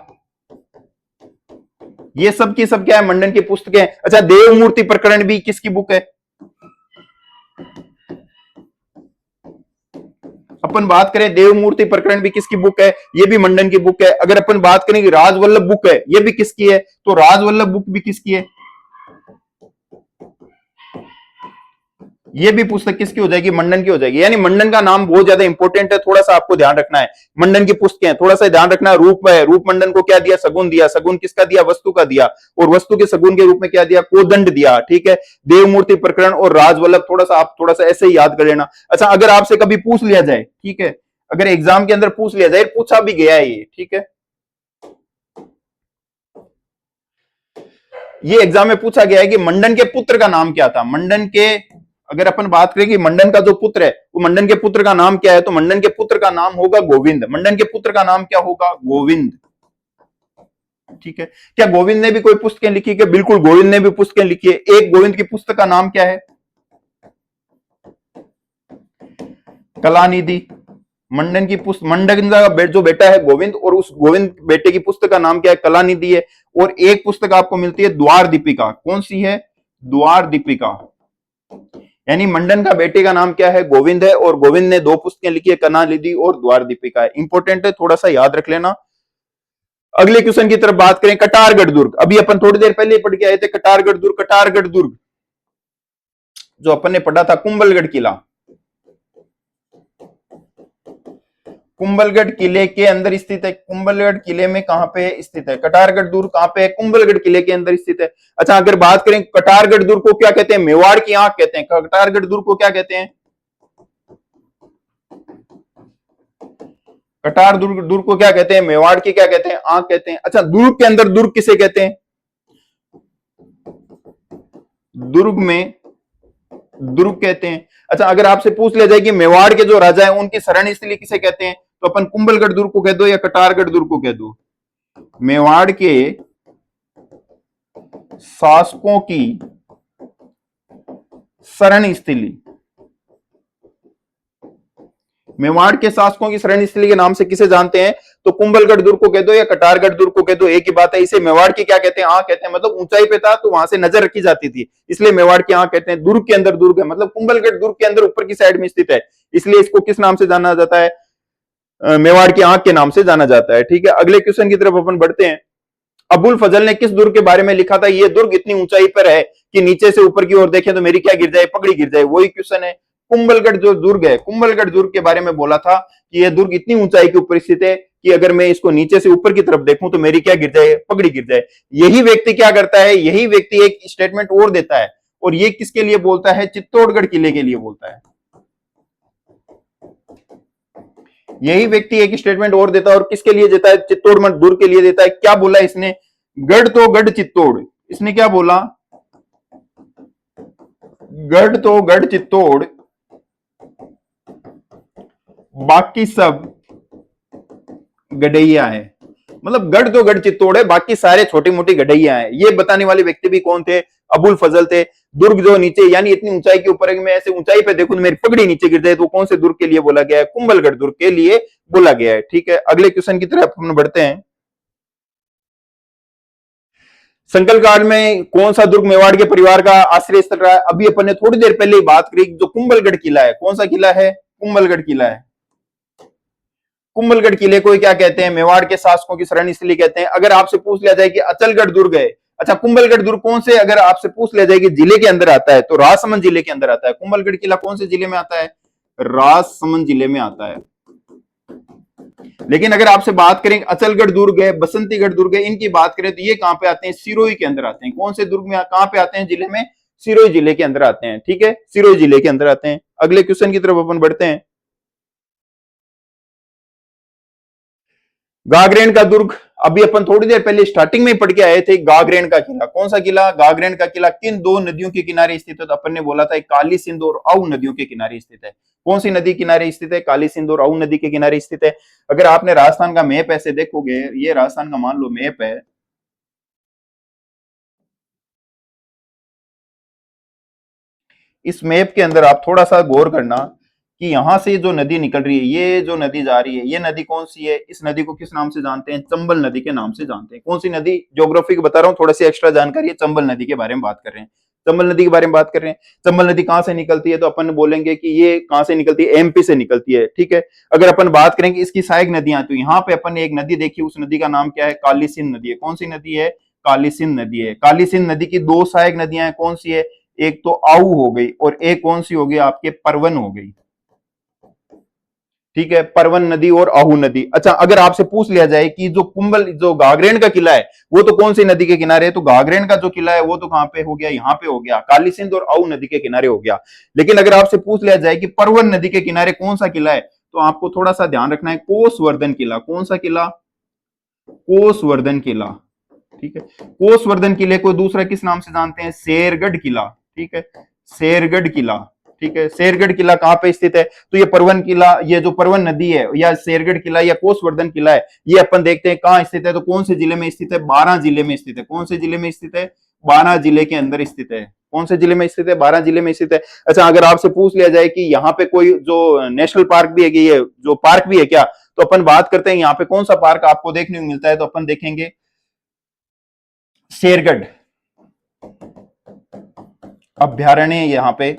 ये सब की सब क्या है, मंडन की पुस्तकें। अच्छा, देवमूर्ति प्रकरण भी किसकी बुक है, अपन बात करें देवमूर्ति प्रकरण भी किसकी बुक है, ये भी मंडन की बुक है। अगर अपन बात करें कि राजवल्लभ बुक है, ये भी किसकी है, तो राजवल्लभ बुक भी किसकी है, ये भी पुस्तक किसकी हो जाएगी, मंडन की हो जाएगी। यानी मंडन का नाम बहुत ज्यादा इंपॉर्टेंट है, थोड़ा सा आपको ध्यान रखना है। मंडन की पुस्तकें थोड़ा सा ध्यान रखना है। रूप है, रूप मंडन को क्या दिया, सगुन दिया। सगुन किसका दिया, वस्तु का दिया। और वस्तु के सगुन के रूप में क्या दिया, कोदंड दिया। ठीक है, देवमूर्ति प्रकरण और राजवल्लभ थोड़ा सा आप थोड़ा सा ऐसे ही याद कर लेना। अच्छा, अगर आपसे कभी पूछ लिया जाए, ठीक है, अगर एग्जाम के अंदर पूछ लिया जाए, पूछा भी गया है ये, ठीक है, ये एग्जाम में पूछा गया है कि मंडन के पुत्र का नाम क्या था। मंडन के, अगर अपन बात करें कि मंडन का जो पुत्र है, वो मंडन के पुत्र का नाम क्या है, तो मंडन के पुत्र का नाम होगा गोविंद। मंडन के पुत्र का नाम क्या होगा, गोविंद। ठीक है, क्या गोविंद ने भी कोई पुस्तकें लिखी है, बिल्कुल गोविंद ने भी पुस्तकें लिखी है। एक गोविंद की पुस्तक का नाम क्या है, कलानिधि। मंडन की पुस्तक, मंडन का जो बेटा है गोविंद, और उस गोविंद बेटे की पुस्तक का नाम क्या है, कलानिधि है। और एक पुस्तक आपको मिलती है द्वार दीपिका, कौन सी है, द्वार दीपिका। यानी मंडन का बेटे का नाम क्या है, गोविंद है, और गोविंद ने दो पुस्तकें लिखी है, कलानिधि और द्वार दीपिका है। इंपॉर्टेंट है, थोड़ा सा याद रख लेना। अगले क्वेश्चन की तरफ बात करें, कटारगढ़ दुर्ग। अभी अपन थोड़ी देर पहले पढ़ के आए थे कटारगढ़ दुर्ग। कटारगढ़ दुर्ग जो अपन ने पढ़ा था, कुंभलगढ़ किला, कुंभलगढ़ किले के अंदर स्थित है। कुंभलगढ़ किले में कहां पे स्थित है, कटारगढ़ दुर्ग कहां पे है, कुंभलगढ़ किले के अंदर स्थित है। अच्छा, अगर बात करें कटारगढ़ दुर्ग को क्या कहते हैं, मेवाड़ की आंख कहते हैं। कटारगढ़ दुर्ग को क्या कहते हैं, कटार दुर्ग, दुर्ग को क्या कहते हैं? मेवाड़ की क्या कहते हैं? आंख कहते हैं। अच्छा, दुर्ग के अंदर दुर्ग किसे कहते हैं? दुर्ग में दुर्ग कहते हैं। अच्छा, अगर आपसे पूछ लिया जाए कि मेवाड़ के जो राजा हैं उनकी शरण स्थली किसे कहते हैं, तो अपन कुंभलगढ़ दुर्ग को कह दो या कटारगढ़ दुर्ग को कह दो। मेवाड़ के शासकों की शरण स्थली, मेवाड़ के शासकों की शरण स्थली के नाम से किसे जानते हैं, तो कुंभलगढ़ दुर्ग को कह दो या कटारगढ़ दुर्ग को कह दो, एक ही बात है। इसे मेवाड़ की क्या कहते हैं? आंख कहते हैं। मतलब ऊंचाई पे था तो वहां से नजर रखी जाती थी, इसलिए मेवाड़ की आंख कहते हैं। दुर्ग के अंदर दुर्ग है, मतलब कुंभलगढ़ दुर्ग के अंदर ऊपर की साइड में स्थित है, इसलिए इसको किस नाम से जाना जाता है? मेवाड़ की आंख के नाम से जाना जाता है। ठीक है, अगले क्वेश्चन की तरफ अपन बढ़ते हैं। अबुल फजल ने किस दुर्ग के बारे में लिखा था? ये दुर्ग इतनी ऊंचाई पर है कि नीचे से ऊपर की ओर देखें तो मेरी क्या गिर जाए? पगड़ी गिर जाए। वही क्वेश्चन है। कुंभलगढ़ जो दुर्ग है, कुंभलगढ़ दुर्ग के बारे में बोला था कि यह दुर्ग इतनी ऊंचाई के ऊपर स्थित है कि अगर मैं इसको नीचे से ऊपर की तरफ देखूं तो मेरी क्या गिर जाए? पगड़ी गिर जाए। यही व्यक्ति क्या करता है? यही व्यक्ति एक स्टेटमेंट और देता है, और ये किसके लिए बोलता है? चित्तौड़गढ़ किले के लिए बोलता है। यही व्यक्ति एक स्टेटमेंट और देता है, और किसके लिए देता है? चित्तौड़ दुर्ग के लिए देता है। क्या बोला इसने? गढ़ तो गढ़ चित्तौड़। इसने क्या बोला? गढ़ तो गढ़ चित्तौड़, बाकी सब गडैया है। मतलब गढ़ तो गढ़ चित्तौड़ है, बाकी सारे छोटी मोटी गडैया है। ये बताने वाले व्यक्ति भी कौन थे? अबुल फजल थे। दुर्ग जो नीचे, यानी इतनी ऊंचाई के ऊपर है कि मैं ऐसे ऊंचाई पे देखूं तो मेरी पगड़ी नीचे गिर जाए, तो कौन से दुर्ग के लिए बोला गया है? कुंभलगढ़ दुर्ग के लिए बोला गया है। ठीक है, अगले क्वेश्चन की तरफ हम बढ़ते हैं। संकल काल में कौन सा दुर्ग मेवाड़ के परिवार का आश्रय स्थल रहा है? अभी अपन ने थोड़ी देर पहले ही बात करी, जो कुंभलगढ़ किला है। कौन सा किला है? कुंभलगढ़ किला है। कुंभलगढ़ किले को क्या कहते हैं? मेवाड़ के शासकों की शरण स्थली कहते हैं। अगर आपसे पूछ लिया जाए कि अचलगढ़ दुर्ग है, अच्छा कुंभलगढ़ दुर्ग कौन से, अगर आपसे पूछ लिया जाए कि जिले के अंदर आता है, तो राजसमंद जिले के अंदर आता है। कुंभलगढ़ किला कौन से जिले में आता है? राजसमंद जिले में आता है। लेकिन अगर आपसे बात करें अचलगढ़ दुर्ग है, बसंतीगढ़ दुर्ग है, इनकी बात करें तो ये कहां पे आते हैं? सिरोही के अंदर आते हैं। कौन से दुर्ग में, कहां पे आते हैं? जिले में सिरोही जिले के अंदर आते हैं। ठीक है, सिरोही जिले के अंदर आते हैं। अगले क्वेश्चन की तरफ अपन बढ़ते हैं। गागरेन का दुर्ग, अभी अपन थोड़ी देर पहले स्टार्टिंग में पढ़ के आए थे। गागरेन का किला, कौन सा किला? गागरेन का किला किन दो नदियों के किनारे स्थित है? तो अपन ने बोला था काली सिंध और आऊ नदियों के किनारे स्थित है। कौन सी नदी किनारे स्थित है? काली सिंध और आऊ नदी के किनारे स्थित है। अगर आपने राजस्थान का मैप ऐसे देखोगे, ये राजस्थान का मान लो मैप है, इस मैप के अंदर आप थोड़ा सा गौर करना कि यहां से जो नदी निकल रही है, ये जो नदी जा रही है, ये नदी कौन सी है? इस नदी को किस नाम से जानते हैं? चंबल नदी के नाम से जानते हैं। कौन सी नदी? ज्योग्राफी को बता रहा हूँ, थोड़ा सी एक्स्ट्रा जानकारी है। चंबल नदी के बारे में बात कर रहे हैं। चंबल नदी के बारे में बात कर रहे हैं। चंबल नदी कहां से निकलती है? तो अपन बोलेंगे कि ये कहां से निकलती है? एमपी से निकलती है। ठीक है, अगर अपन बात करेंगे इसकी सहायक नदियां, तो यहाँ पे अपन ने एक नदी देखी, उस नदी का नाम क्या है? काली सिंध नदी है। कौन सी नदी है? काली सिंध नदी है। काली सिंध नदी की दो सहायक नदियां हैं, कौन सी है? एक तो आऊ हो गई, और एक कौन सी हो गई? आपके परवन हो गई। ठीक है, परवन नदी और आहू नदी। अच्छा, अगर आपसे पूछ लिया जाए कि जो गागरेन का किला है वो तो कौन सी नदी के किनारे है, तो गागरेन का जो किला है वो तो कहां पे हो गया? यहाँ पे हो गया, काली सिंध और आहू नदी के किनारे हो गया। लेकिन अगर आपसे पूछ लिया जाए कि परवन नदी के किनारे कौन सा किला है, तो आपको थोड़ा सा ध्यान रखना है, कोसवर्धन किला। कौन सा किला? कोसवर्धन किला। ठीक है, कोसवर्धन किले को दूसरा किस नाम से जानते हैं? शेरगढ़ किला। ठीक है, शेरगढ़ किला। ठीक है, शेरगढ़ किला कहां पे स्थित है? तो ये परवन किला, ये जो परवन नदी है, या शेरगढ़ किला या कोसवर्धन किला है, ये अपन देखते हैं कहां स्थित है, तो कौन से जिले में स्थित है? 12 जिले में स्थित है। कौन से जिले में स्थित है? 12 जिले के अंदर स्थित है। कौन से जिले में स्थित है? 12 जिले में स्थित है। अच्छा, अगर आपसे पूछ लिया जाए कि यहाँ पे कोई जो नेशनल पार्क भी है, कि ये जो पार्क भी है क्या, तो अपन बात करते हैं यहाँ पे कौन सा पार्क आपको देखने को मिलता है, तो अपन देखेंगे शेरगढ़ अभ्यारण्य यहाँ पे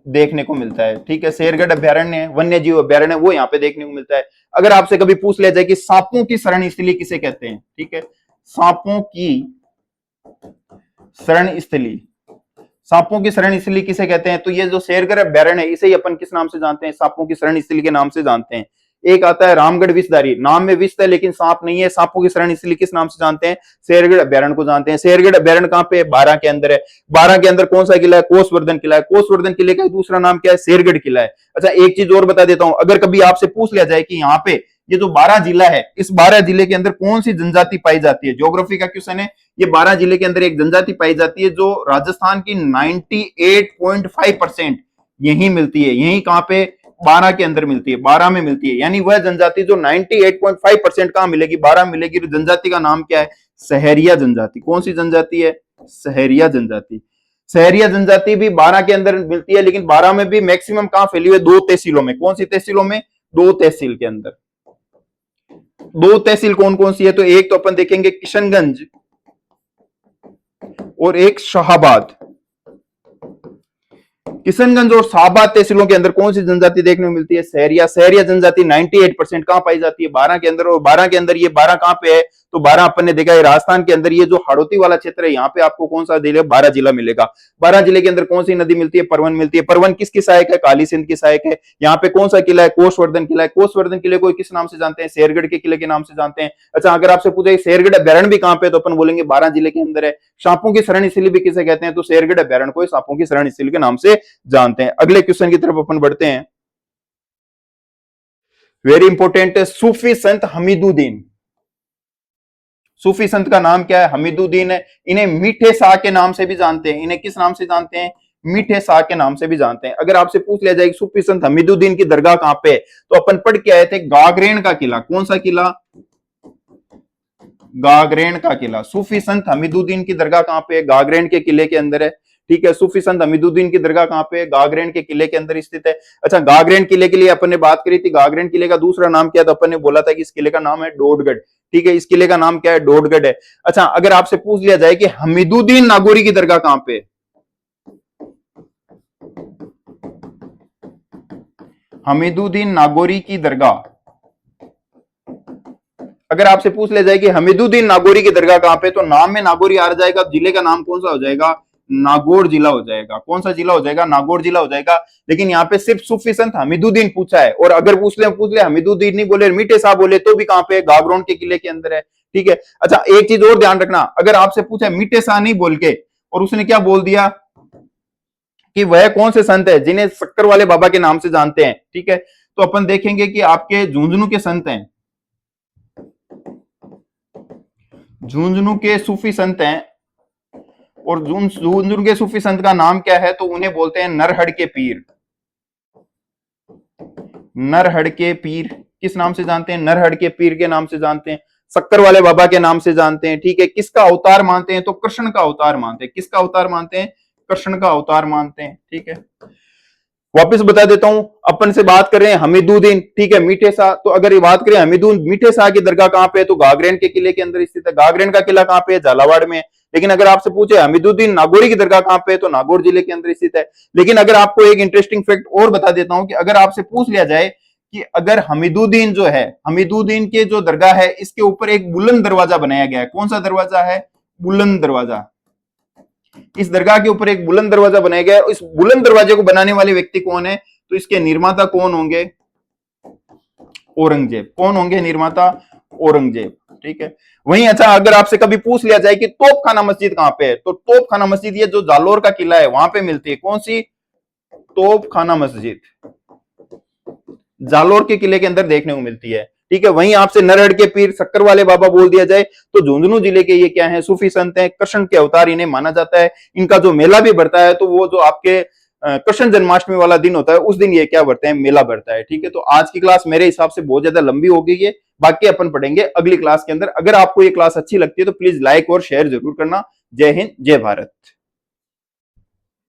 देखने को मिलता है। ठीक है, शेरगढ़ अभ्यारण्य, वन्य जीव अभ्यारण्य, वो यहाँ पे देखने को मिलता है। अगर आपसे कभी पूछ लिया जाए कि सांपों की शरण स्थली किसे कहते हैं? ठीक है, सांपों की शरण स्थली, सांपों की शरण स्थली किसे कहते हैं? तो ये जो शेरगढ़ अभ्यारण्य है, इसे ही अपन किस नाम से जानते हैं? सांपों की शरण स्थली के नाम से जानते हैं। एक आता है रामगढ़ विषधारी, नाम में विष है लेकिन सांप नहीं है, सांपों की शरण इसलिए किस नाम से जानते हैं, शेरगढ़ अभ्यारण्य को जानते हैं। शेरगढ़ अभ्यारण्य कहाँ पे है, बारां के अंदर है। बारां के अंदर कौन सा किला है, कोसवर्धन किला है। कोसवर्धन किले का दूसरा नाम क्या है, शेरगढ़ किला है। अच्छा एक चीज और बता देता हूं, अगर कभी आपसे पूछ लिया जाए कि यहाँ पे ये जो 12 जिला है, इस 12 जिले के अंदर कौन सी जनजाति पाई जाती है, ज्योग्राफी का क्वेश्चन है, ये 12 जिले के अंदर एक जनजाति पाई जाती है जो राजस्थान की 98.5% यही मिलती है। यही कहां पे, 12 के अंदर मिलती है, 12 में मिलती है। यानी वह जनजाति जो 98.5% कहां मिलेगी, 12 मिलेगी। तो जनजाति का नाम क्या है, सहरिया जनजाति। कौन सी जनजाति है, सहरिया जनजाति। सहरिया जनजाति भी 12 के अंदर मिलती है, लेकिन 12 में भी मैक्सिमम कहां फैली हुई है, 2 तहसीलों में। कौन सी तहसीलों में, 2 तहसील के अंदर। 2 तहसील कौन कौन सी है, तो एक तो अपन देखेंगे किशनगंज और एक शाहाबाद। किशनगंज और शाहाबाद तहसीलों के अंदर कौन सी जनजाति देखने को मिलती है, सहरिया। सहरिया जनजाति 98% कहां पाई जाती है, 12 के अंदर। और 12 के अंदर ये 12 कहां पे है, तो 12 अपन ने देखा है राजस्थान के अंदर, ये जो हाड़ौती वाला क्षेत्र है, यहाँ पे आपको कौन सा जिला, 12 जिला मिलेगा। 12 जिले के अंदर कौन सी नदी मिलती है, परवन मिलती है। परवन किसकी सहायक है, काली सिंध की सहायक है। यहाँ पे कौन सा किला है, कोसवर्धन किला है। कोसवर्धन किले को किस नाम से जानते हैं, शेरगढ़ के किले के नाम से जानते हैं। अच्छा अगर आपसे पूछे शेरगढ़ अभ्यारण्य भी कहां पे, तो अपन बोलेंगे 12 जिले के अंदर है। सांपों की शरण इसलिए भी किसे कहते हैं, तो शेरगढ़ अभ्यारण्य को सांपों की शरण इसलिए के नाम से जानते हैं। अगले क्वेश्चन की तरफ अपन बढ़ते हैं। वेरी इंपॉर्टेंट, सूफी संत हमीदुद्दीन। सूफी संत का नाम क्या है, हमीदुद्दीन है। इन्हें मीठे शाह के नाम से भी जानते हैं। इन्हें किस नाम से जानते हैं, मीठे शाह के नाम से भी जानते हैं। अगर आपसे पूछ लिया जाए सूफी संत हमीदुद्दीन की दरगाह कहां पे है, तो अपन पढ़ के आए थे गागरेन का किला। कौन सा किला, गागरेन का किला। सूफी संत हमीदुद्दीन की दरगाह कहां पे है, गागरेन के किले के अंदर है। ठीक है, सूफी संत हमीदुद्दीन की दरगाह कहां पे है, गागरेन के किले के अंदर स्थित है। अच्छा गागरेन किले के लिए अपन ने बात करी थी, गागरेन किले का दूसरा नाम क्या, तो अपन ने बोला था कि इस किले का नाम है डोडगढ़। ठीक है, इस किले का नाम क्या है, डोडगढ़ है। अच्छा अगर आपसे पूछ लिया जाए कि हमीदुद्दीन नागौरी की दरगाह कहां पे, हमीदुद्दीन नागौरी की दरगाह, अगर आपसे पूछ लिया जाए कि हमीदुद्दीन नागौरी की दरगाह कहां पे, तो नाम में नागौरी आ जाएगा, जिले का नाम कौन सा हो जाएगा, नागौर जिला हो जाएगा। कौन सा जिला हो जाएगा, नागौर जिला हो जाएगा। लेकिन यहाँ पे सिर्फ सूफी संत हमीदुद्दीन पूछा है, और अगर पूछ ले हमीदुद्दीन नहीं बोले, मीठे साहब बोले, तो भी कहां पे, गागरोन के किले के अंदर है। ठीक है। अच्छा एक चीज और ध्यान रखना, अगर आपसे पूछा मीठे शाह नहीं बोल के, और उसने क्या बोल दिया कि वह कौन से संत है जिन्हें शक्कर वाले बाबा के नाम से जानते हैं, ठीक है, तो अपन देखेंगे कि आपके झुंझुनू के संत हैं, झुंझुनू के सूफी संत हैं। और झुंझुनू के सूफी संत का नाम क्या है, तो उन्हें बोलते हैं नरहड़ के पीर। नरहड़ के पीर किस नाम से जानते हैं, नरहड़ के पीर के नाम से जानते हैं, शक्कर वाले बाबा के नाम से जानते हैं। ठीक है, किसका अवतार मानते हैं, तो कृष्ण का अवतार मानते हैं। किसका अवतार मानते हैं, कृष्ण का अवतार मानते हैं। ठीक है, वापस बता देता हूं, अपन से बात कर रहे हैं हमीदुद्दीन, ठीक है, मीठे शाह। तो अगर ये बात करें हमीदुद्दीन मीठे शाह की दरगाह कहां पे है, तो गागरेन के किले के अंदर स्थित है। गागरेन का किला कहां पे है, झालावाड़ में। लेकिन अगर आपसे पूछे हमीदुद्दीन नागौरी की दरगाह कहां पे है, तो नागौर जिले के अंदर स्थित है। लेकिन अगर आपको एक इंटरेस्टिंग फैक्ट और बता देता हूं कि अगर आपसे पूछ लिया जाए कि अगर हमीदुद्दीन जो है, हमीदुद्दीन के जो दरगाह है, इसके ऊपर एक बुलंद दरवाजा बनाया गया है। कौन सा दरवाजा है, बुलंद दरवाजा। इस दरगाह के ऊपर एक बुलंद दरवाजा बनाया गया है। इस बुलंद दरवाजे को बनाने वाले व्यक्ति कौन है, तो इसके निर्माता कौन होंगे, औरंगजेब। कौन होंगे निर्माता, औरंगजेब। ठीक है, वहीं अच्छा अगर आपसे कभी पूछ लिया जाए कि तोपखाना मस्जिद कहां पे है, तो तोपखाना मस्जिद ये जो जालोर का किला है वहां पे मिलती है। कौन सी, तोपखाना मस्जिद जालोर के किले के अंदर देखने को मिलती है। ठीक है, वहीं आपसे नरहड़ के पीर, शक्कर वाले बाबा बोल दिया जाए, तो झुंझुनू जिले के ये क्या है, सूफी संत हैं, कृष्ण के अवतार इन्हें माना जाता है। इनका जो मेला भी बढ़ता है, तो वो जो आपके कृष्ण जन्माष्टमी वाला दिन होता है, उस दिन ये क्या बढ़ते हैं, मेला बढ़ता है। ठीक है, तो आज की क्लास मेरे हिसाब से बहुत ज्यादा लंबी हो गई है, बाकी अपन पढ़ेंगे अगली क्लास के अंदर। अगर आपको ये क्लास अच्छी लगती है तो प्लीज लाइक और शेयर जरूर करना। जय हिंद, जय भारत।